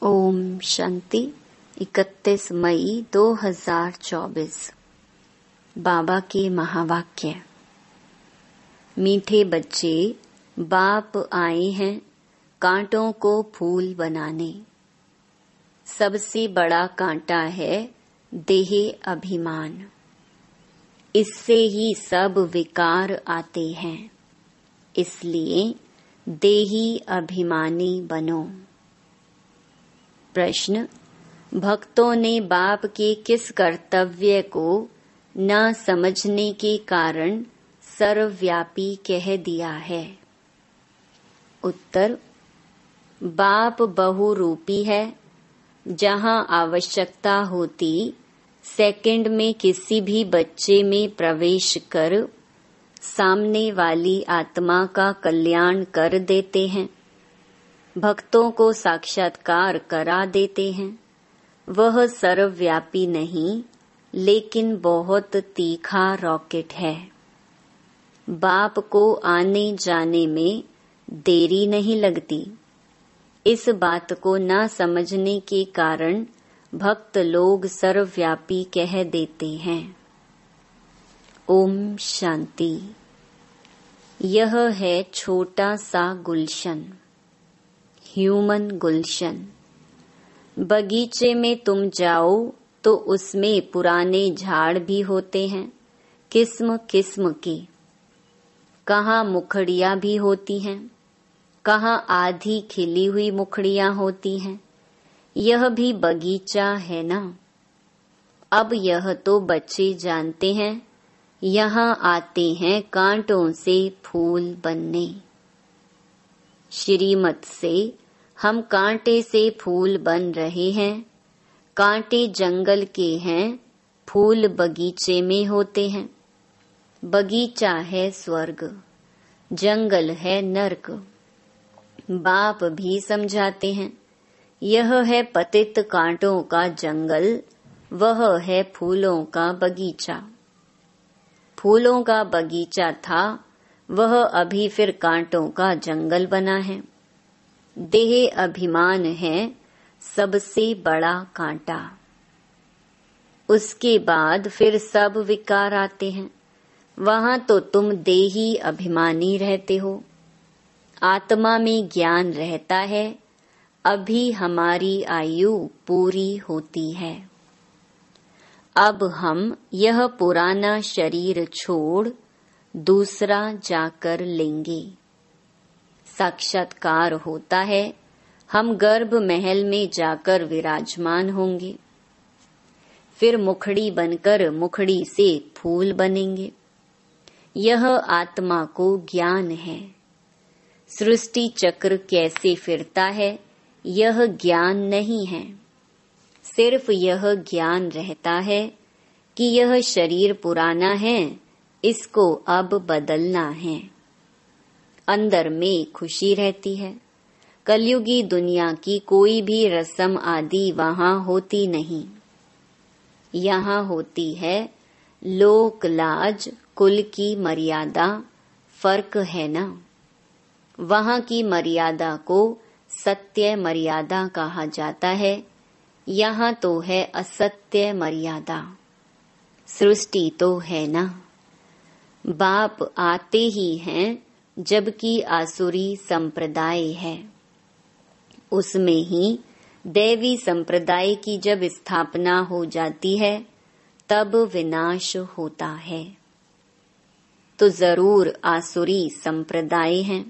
ओम शांति। 31 मई 2024। बाबा के महावाक्य। मीठे बच्चे, बाप आए हैं कांटों को फूल बनाने। सबसे बड़ा कांटा है देह अभिमान। इससे ही सब विकार आते हैं। इसलिए देही अभिमानी बनो। प्रश्न: भक्तों ने बाप के किस कर्तव्य को न समझने के कारण सर्वव्यापी कह दिया है? उत्तर: बाप बहुरूपी है। जहाँ आवश्यकता होती सेकंड में किसी भी बच्चे में प्रवेश कर सामने वाली आत्मा का कल्याण कर देते हैं, भक्तों को साक्षात्कार करा देते हैं। वह सर्वव्यापी नहीं, लेकिन बहुत तीखा रॉकेट है। बाप को आने जाने में देरी नहीं लगती। इस बात को न समझने के कारण भक्त लोग सर्वव्यापी कह देते हैं। ओम शांति। यह है छोटा सा गुलशन, ह्यूमन गुलशन। बगीचे में तुम जाओ तो उसमें पुराने झाड़ भी होते हैं, किस्म किस्म के। कहाँ मुखड़ियाँ भी होती हैं, कहाँ आधी खिली हुई मुखड़ियाँ होती हैं। यह भी बगीचा है ना। अब यह तो बच्चे जानते हैं, यहाँ आते हैं कांटों से फूल बनने। श्रीमत से हम कांटे से फूल बन रहे हैं। कांटे जंगल के हैं, फूल बगीचे में होते हैं। बगीचा है स्वर्ग, जंगल है नर्क। बाप भी समझाते हैं, यह है पतित कांटों का जंगल, वह है फूलों का बगीचा। फूलों का बगीचा था, वह अभी फिर कांटों का जंगल बना है। देह अभिमान है सबसे बड़ा कांटा। उसके बाद फिर सब विकार आते हैं। वहां तो तुम देही अभिमानी रहते हो। आत्मा में ज्ञान रहता है। अभी हमारी आयु पूरी होती है। अब हम यह पुराना शरीर छोड़ दूसरा जाकर लेंगे। साक्षात्कार होता है, हम गर्भ महल में जाकर विराजमान होंगे। फिर मुखड़ी बनकर मुखड़ी से फूल बनेंगे। यह आत्मा को ज्ञान है। सृष्टि चक्र कैसे फिरता है, यह ज्ञान नहीं है। सिर्फ यह ज्ञान रहता है कि यह शरीर पुराना है, इसको अब बदलना है। अंदर में खुशी रहती है। कलयुगी दुनिया की कोई भी रस्म आदि वहां होती नहीं। यहाँ होती है लोक लाज, कुल की मर्यादा। फर्क है ना। वहां की मर्यादा को सत्य मर्यादा कहा जाता है। यहाँ तो है असत्य मर्यादा। सृष्टि तो है ना। बाप आते ही हैं जबकि आसुरी संप्रदाय है। उसमें ही दैवी संप्रदाय की जब स्थापना हो जाती है तब विनाश होता है। तो जरूर आसुरी संप्रदाय है।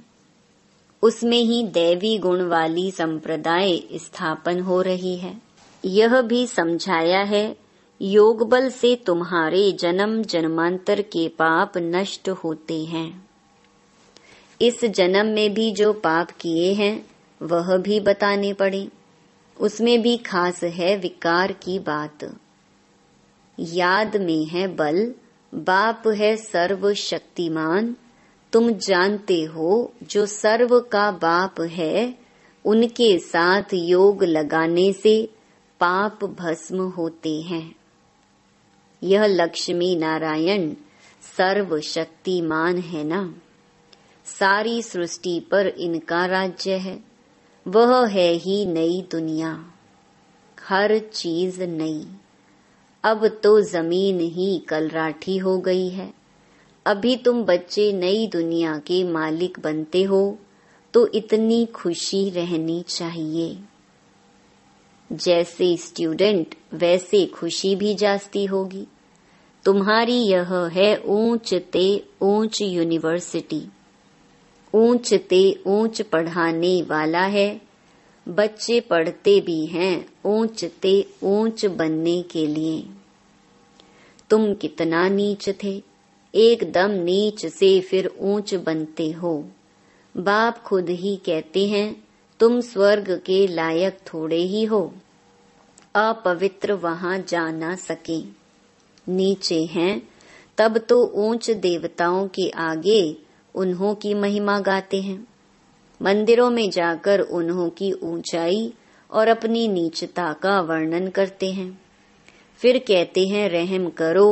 उसमें ही दैवी गुण वाली संप्रदाय स्थापन हो रही है। यह भी समझाया है, योग बल से तुम्हारे जन्म जन्मांतर के पाप नष्ट होते हैं। इस जन्म में भी जो पाप किए हैं वह भी बताने पड़े। उसमें भी खास है विकार की बात। याद में है बल, बाप है सर्वशक्तिमान। तुम जानते हो जो सर्व का बाप है, उनके साथ योग लगाने से पाप भस्म होते हैं। यह लक्ष्मी नारायण सर्वशक्तिमान है ना। सारी सृष्टि पर इनका राज्य है। वह है ही नई दुनिया, हर चीज नई। अब तो जमीन ही कलराठी हो गई है। अभी तुम बच्चे नई दुनिया के मालिक बनते हो तो इतनी खुशी रहनी चाहिए। जैसे स्टूडेंट वैसे खुशी भी जास्ती होगी। तुम्हारी यह है ऊंच ते ऊंच यूनिवर्सिटी, ऊंच ते ऊंच पढ़ाने वाला है। बच्चे पढ़ते भी हैं ऊंच ते ऊंच बनने के लिए। तुम कितना नीच थे, एकदम नीच से फिर ऊंच बनते हो। बाप खुद ही कहते हैं तुम स्वर्ग के लायक थोड़े ही हो, अपवित्र वहां जा ना सके। नीचे हैं तब तो ऊंच देवताओं के आगे उन्हों की महिमा गाते हैं। मंदिरों में जाकर उन्हों की ऊंचाई और अपनी नीचता का वर्णन करते हैं। फिर कहते हैं रहम करो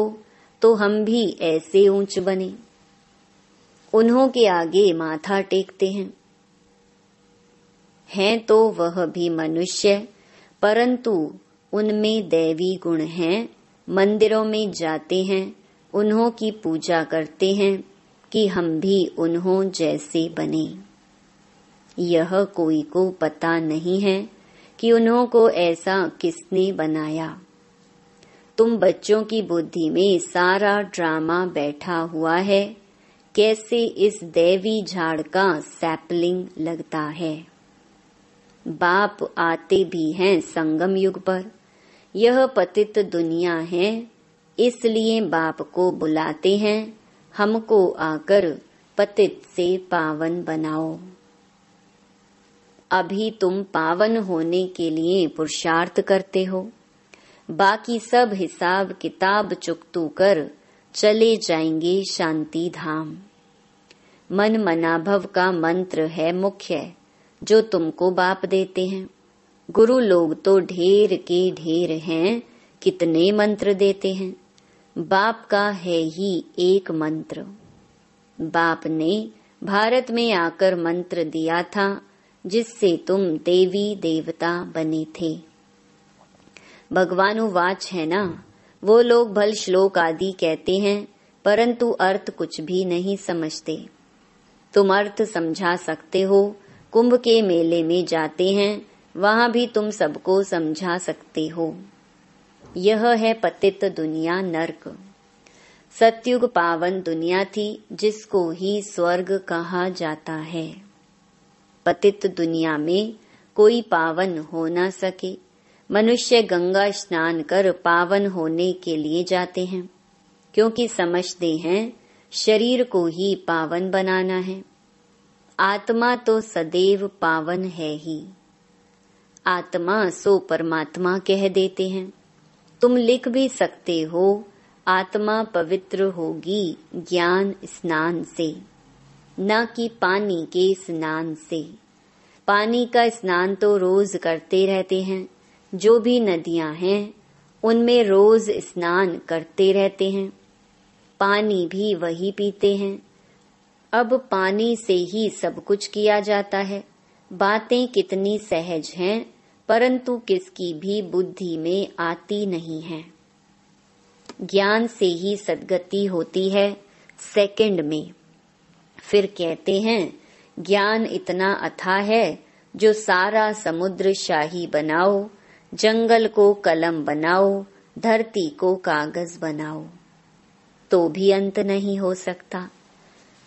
तो हम भी ऐसे ऊंच बने। उन्हों के आगे माथा टेकते हैं तो वह भी मनुष्य, परंतु उनमें दैवी गुण हैं। मंदिरों में जाते हैं, उन्हों की पूजा करते हैं कि हम भी उन्हों जैसे बने। यह कोई को पता नहीं है कि उन्हों को ऐसा किसने बनाया। तुम बच्चों की बुद्धि में सारा ड्रामा बैठा हुआ है, कैसे इस दैवी झाड़ का सैपलिंग लगता है। बाप आते भी हैं संगम युग पर। यह पतित दुनिया है, इसलिए बाप को बुलाते हैं, हमको आकर पतित से पावन बनाओ। अभी तुम पावन होने के लिए पुरुषार्थ करते हो, बाकी सब हिसाब किताब चुकतू कर चले जाएंगे शांति धाम। मन मनाभव का मंत्र है मुख्य, जो तुमको बाप देते हैं। गुरु लोग तो ढेर के ढेर हैं, कितने मंत्र देते हैं। बाप का है ही एक मंत्र। बाप ने भारत में आकर मंत्र दिया था, जिससे तुम देवी देवता बने थे। भगवानुवाच है ना, वो लोग भल श्लोक आदि कहते हैं, परंतु अर्थ कुछ भी नहीं समझते। तुम अर्थ समझा सकते हो। कुंभ के मेले में जाते हैं, वहां भी तुम सबको समझा सकते हो। यह है पतित दुनिया, नरक। सतयुग पावन दुनिया थी, जिसको ही स्वर्ग कहा जाता है। पतित दुनिया में कोई पावन हो न सके। मनुष्य गंगा स्नान कर पावन होने के लिए जाते हैं, क्योंकि समझते हैं शरीर को ही पावन बनाना है। आत्मा तो सदैव पावन है ही। आत्मा सो परमात्मा कह देते हैं। तुम लिख भी सकते हो, आत्मा पवित्र होगी ज्ञान स्नान से, न कि पानी के स्नान से। पानी का स्नान तो रोज करते रहते हैं। जो भी नदियां हैं उनमें रोज स्नान करते रहते हैं। पानी भी वही पीते हैं। अब पानी से ही सब कुछ किया जाता है। बातें कितनी सहज हैं, परंतु किसकी भी बुद्धि में आती नहीं है। ज्ञान से ही सद्गति होती है सेकंड में। फिर कहते हैं ज्ञान इतना अथाह है, जो सारा समुद्र शाही बनाओ, जंगल को कलम बनाओ, धरती को कागज बनाओ, तो भी अंत नहीं हो सकता।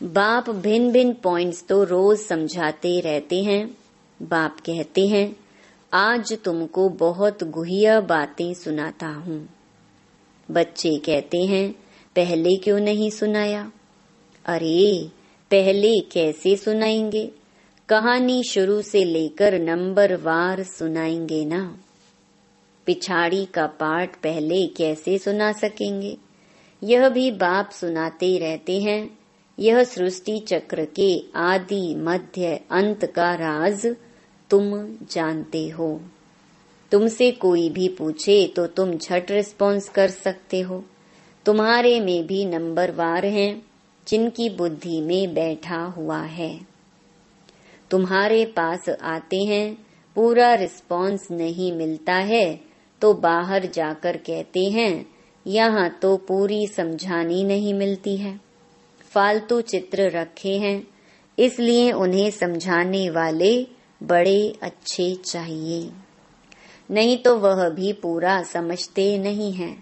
बाप भिन्न भिन्न पॉइंट्स तो रोज समझाते रहते हैं। बाप कहते हैं आज तुमको बहुत गुह्य बातें सुनाता हूँ। बच्चे कहते हैं पहले क्यों नहीं सुनाया। अरे पहले कैसे सुनाएंगे, कहानी शुरू से लेकर नंबर वार सुनाएंगे ना। पिछाड़ी का पार्ट पहले कैसे सुना सकेंगे। यह भी बाप सुनाते रहते हैं। यह सृष्टि चक्र के आदि मध्य अंत का राज तुम जानते हो। तुमसे कोई भी पूछे तो तुम झट रिस्पॉन्स कर सकते हो। तुम्हारे में भी नंबरवार हैं, जिनकी बुद्धि में बैठा हुआ है। तुम्हारे पास आते हैं, पूरा रिस्पॉन्स नहीं मिलता है तो बाहर जाकर कहते हैं यहाँ तो पूरी समझानी नहीं मिलती है। फालतू चित्र रखे हैं, इसलिए उन्हें समझाने वाले बड़े अच्छे चाहिए, नहीं तो वह भी पूरा समझते नहीं हैं।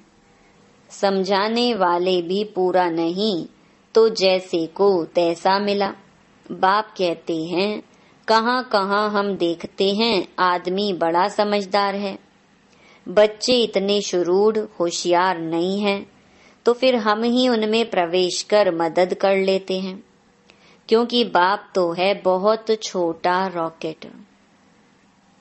समझाने वाले भी पूरा नहीं तो जैसे को तैसा मिला। बाप कहते हैं कहाँ कहाँ हम देखते हैं आदमी बड़ा समझदार है, बच्चे इतने शुरूढ़ होशियार नहीं हैं, तो फिर हम ही उनमें प्रवेश कर मदद कर लेते हैं, क्योंकि बाप तो है बहुत छोटा रॉकेट,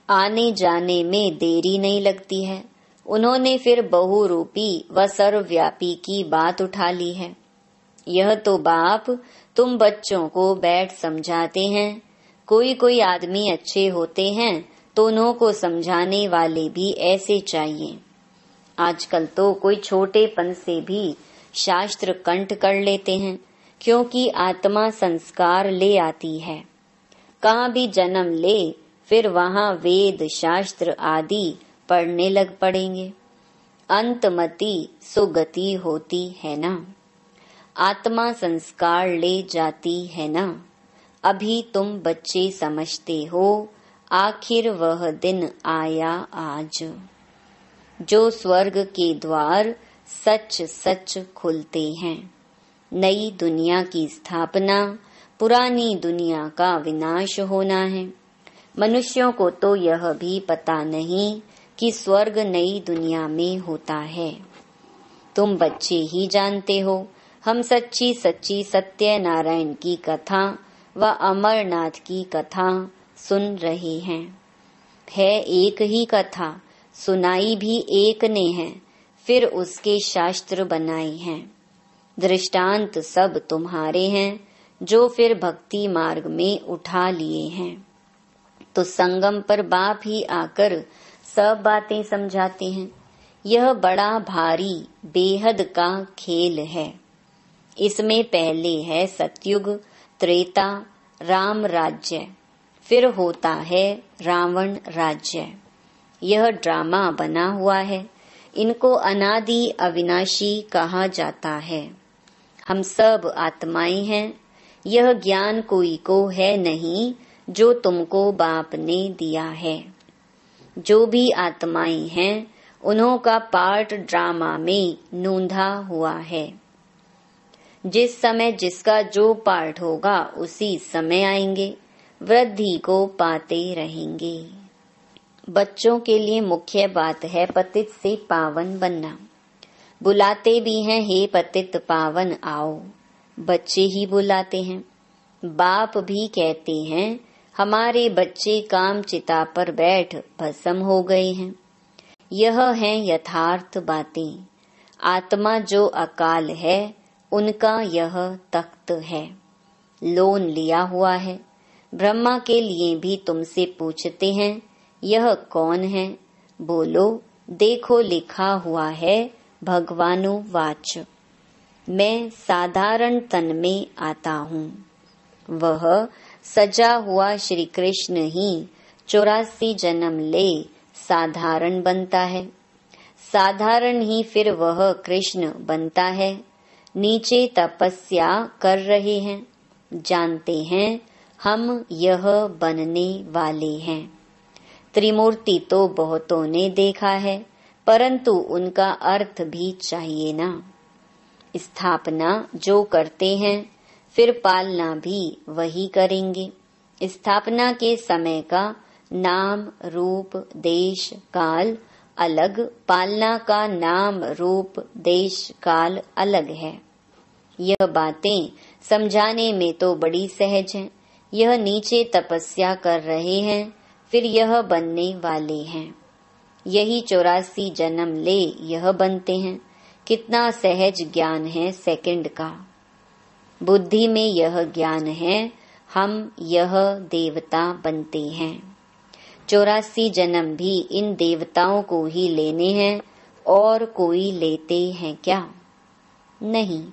आने जाने में देरी नहीं लगती है। उन्होंने फिर बहुरूपी व सर्वव्यापी की बात उठा ली है। यह तो बाप तुम बच्चों को बैठ समझाते हैं। कोई कोई आदमी अच्छे होते हैं तो उनको समझाने वाले भी ऐसे चाहिए। आजकल तो कोई छोटेपन से भी शास्त्र कंठ कर लेते हैं, क्योंकि आत्मा संस्कार ले आती है। कहाँ भी जन्म ले फिर वहाँ वेद शास्त्र आदि पढ़ने लग पड़ेंगे। अंतमति सुगति होती है ना, आत्मा संस्कार ले जाती है ना। अभी तुम बच्चे समझते हो, आखिर वह दिन आया आज, जो स्वर्ग के द्वार सच सच खुलते हैं। नई दुनिया की स्थापना, पुरानी दुनिया का विनाश होना है। मनुष्यों को तो यह भी पता नहीं कि स्वर्ग नई दुनिया में होता है। तुम बच्चे ही जानते हो। हम सच्ची सच्ची सत्यनारायण की कथा व अमरनाथ की कथा सुन रहे हैं। है एक ही कथा, सुनाई भी एक ने है, फिर उसके शास्त्र बनाए हैं। दृष्टांत सब तुम्हारे हैं, जो फिर भक्ति मार्ग में उठा लिए हैं। तो संगम पर बाप ही आकर सब बातें समझाते हैं। यह बड़ा भारी बेहद का खेल है। इसमें पहले है सतयुग, त्रेता, राम राज्य, फिर होता है रावण राज्य। यह ड्रामा बना हुआ है। इनको अनादि अविनाशी कहा जाता है। हम सब आत्माएं हैं। यह ज्ञान कोई को है नहीं जो तुमको बाप ने दिया है। जो भी आत्माएं हैं उन्हों का पार्ट ड्रामा में नूंधा हुआ है। जिस समय जिसका जो पार्ट होगा उसी समय आएंगे, वृद्धि को पाते रहेंगे। बच्चों के लिए मुख्य बात है पतित से पावन बनना। बुलाते भी हैं हे पतित पावन आओ, बच्चे ही बुलाते हैं। बाप भी कहते हैं हमारे बच्चे काम चिता पर बैठ भस्म हो गए हैं। यह हैं यथार्थ बातें। आत्मा जो अकाल है उनका यह तख्त है, लोन लिया हुआ है। ब्रह्मा के लिए भी तुमसे पूछते हैं यह कौन है? बोलो देखो लिखा हुआ है भगवानुवाच, मैं साधारण तन में आता हूँ। वह सजा हुआ श्री कृष्ण ही 84 जन्म ले साधारण बनता है। साधारण ही फिर वह कृष्ण बनता है। नीचे तपस्या कर रहे हैं, जानते हैं हम यह बनने वाले हैं। त्रिमूर्ति तो बहुतों ने देखा है, परंतु उनका अर्थ भी चाहिए ना। स्थापना जो करते हैं फिर पालना भी वही करेंगे। स्थापना के समय का नाम रूप देश काल अलग, पालना का नाम रूप देश काल अलग है। यह बातें समझाने में तो बड़ी सहज हैं। यह नीचे तपस्या कर रहे हैं, फिर यह बनने वाले हैं। यही 84 जन्म ले यह बनते हैं। कितना सहज ज्ञान है सेकंड का। बुद्धि में यह ज्ञान है हम यह देवता बनते हैं। 84 जन्म भी इन देवताओं को ही लेने हैं, और कोई लेते हैं क्या? नहीं।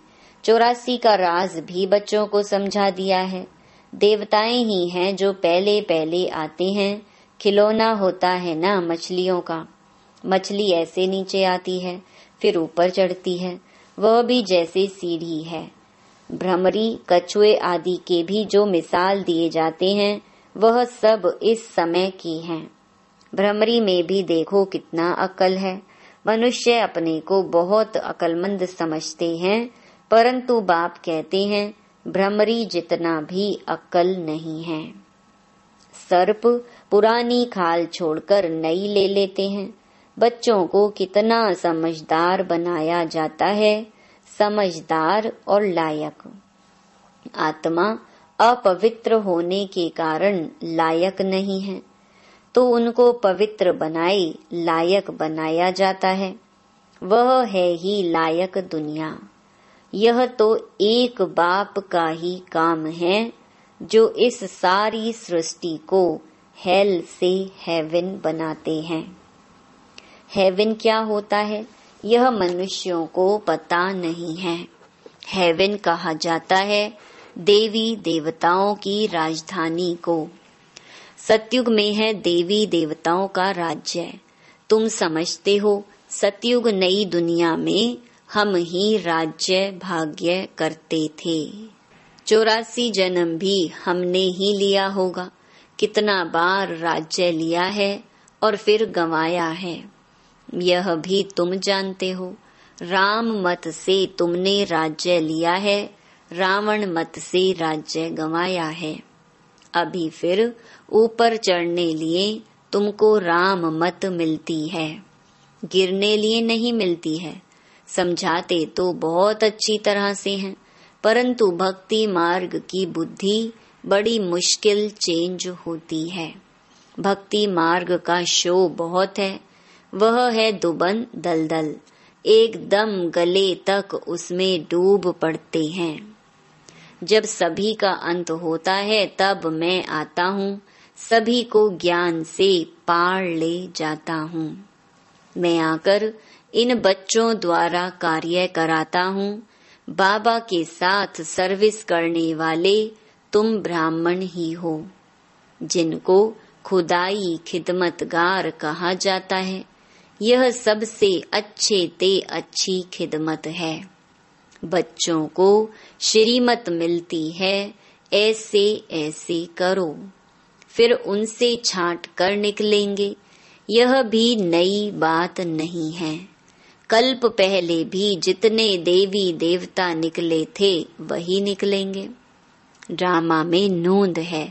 84 का राज भी बच्चों को समझा दिया है। देवताएं ही हैं जो पहले पहले आते हैं। खिलौना होता है ना मछलियों का, मछली ऐसे नीचे आती है फिर ऊपर चढ़ती है, वह भी जैसे सीढ़ी है। भ्रमरी, कछुए आदि के भी जो मिसाल दिए जाते हैं वह सब इस समय की हैं। भ्रमरी में भी देखो कितना अक्ल है। मनुष्य अपने को बहुत अक्लमंद समझते हैं, परंतु बाप कहते हैं भ्रमरी जितना भी अक्ल नहीं है। सर्प पुरानी खाल छोड़कर नई ले लेते हैं। बच्चों को कितना समझदार बनाया जाता है, समझदार और लायक। आत्मा अपवित्र होने के कारण लायक नहीं है, तो उनको पवित्र बनाए लायक बनाया जाता है। वह है ही लायक दुनिया। यह तो एक बाप का ही काम है जो इस सारी सृष्टि को हेल से हेवन बनाते हैं। हेवन क्या होता है यह मनुष्यों को पता नहीं है। हेवन कहा जाता है देवी देवताओं की राजधानी को। सतयुग में है देवी देवताओं का राज्य। तुम समझते हो सतयुग नई दुनिया में हम ही राज्य भाग्य करते थे। 84 जन्म भी हमने ही लिया होगा। कितना बार राज्य लिया है और फिर गंवाया है, यह भी तुम जानते हो। राम मत से तुमने राज्य लिया है, रावण मत से राज्य गंवाया है। अभी फिर ऊपर चढ़ने लिए तुमको राम मत मिलती है, गिरने लिए नहीं मिलती है। समझाते तो बहुत अच्छी तरह से हैं, परंतु भक्ति मार्ग की बुद्धि बड़ी मुश्किल चेंज होती है। भक्ति मार्ग का शो बहुत है, वह है दुबन दलदल, एकदम गले तक उसमें डूब पड़ते हैं। जब सभी का अंत होता है तब मैं आता हूँ, सभी को ज्ञान से पार ले जाता हूँ। मैं आकर इन बच्चों द्वारा कार्य कराता हूँ। बाबा के साथ सर्विस करने वाले तुम ब्राह्मण ही हो, जिनको खुदाई खिदमतगार कहा जाता है। यह सबसे अच्छे ते अच्छी खिदमत है। बच्चों को श्रीमत मिलती है, ऐसे ऐसे करो, फिर उनसे छांट कर निकलेंगे। यह भी नई बात नहीं है। कल्प पहले भी जितने देवी देवता निकले थे वही निकलेंगे। ड्रामा में नोंद है,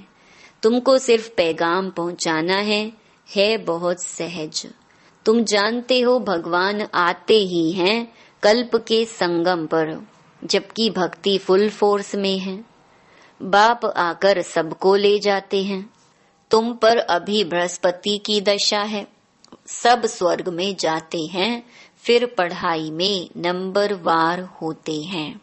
तुमको सिर्फ पैगाम पहुंचाना है बहुत सहज। तुम जानते हो भगवान आते ही हैं कल्प के संगम पर, जबकि भक्ति फुल फोर्स में है। बाप आकर सबको ले जाते हैं। तुम पर अभी बृहस्पति की दशा है, सब स्वर्ग में जाते हैं, फिर पढ़ाई में नंबर वार होते हैं।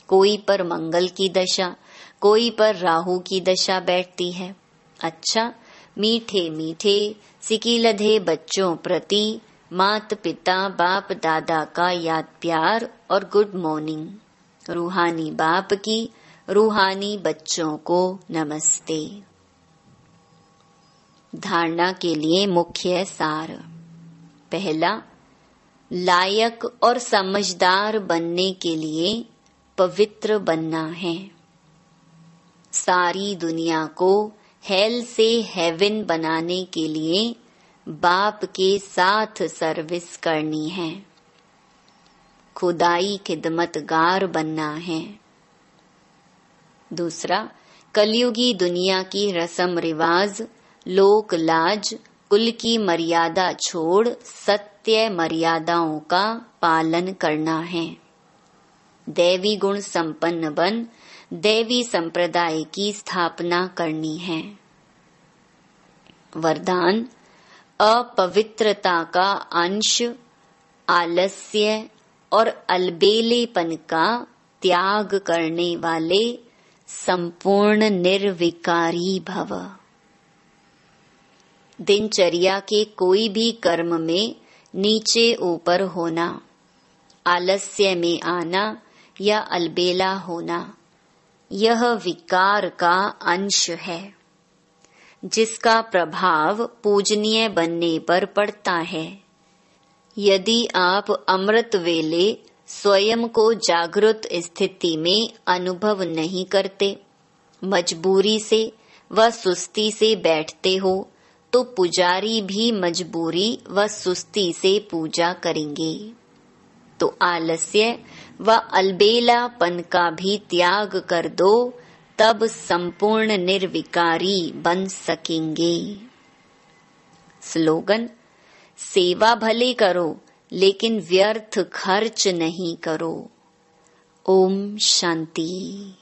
कोई पर मंगल की दशा, कोई पर राहु की दशा बैठती है। अच्छा, मीठे मीठे सिकीलधे बच्चों प्रति मात पिता बाप दादा का याद प्यार और गुड मॉर्निंग। रूहानी बाप की रूहानी बच्चों को नमस्ते। धारणा के लिए मुख्य सार। पहला, लायक और समझदार बनने के लिए पवित्र बनना है। सारी दुनिया को हेल से हेवन बनाने के लिए बाप के साथ सर्विस करनी है। खुदाई खिदमतगार बनना है। दूसरा, कलयुगी दुनिया की रस्म रिवाज, लोक लाज, कुल की मर्यादा छोड़ सत्य मर्यादाओं का पालन करना है। दैवी गुण संपन्न बन दैवी संप्रदाय की स्थापना करनी है। वरदान, अपवित्रता का अंश, आलस्य और अलबेलेपन का त्याग करने वाले संपूर्ण निर्विकारी भव। दिनचर्या के कोई भी कर्म में नीचे ऊपर होना, आलस्य में आना या अलबेला होना, यह विकार का अंश है, जिसका प्रभाव पूजनीय बनने पर पड़ता है। यदि आप अमृत वेले स्वयं को जागृत स्थिति में अनुभव नहीं करते, मजबूरी से व सुस्ती से बैठते हो, तो पुजारी भी मजबूरी व सुस्ती से पूजा करेंगे। तो आलस्य व अलबेलापन का भी त्याग कर दो, तब संपूर्ण निर्विकारी बन सकेंगे। स्लोगन: सेवा भले करो, लेकिन व्यर्थ खर्च नहीं करो। ओम शांति।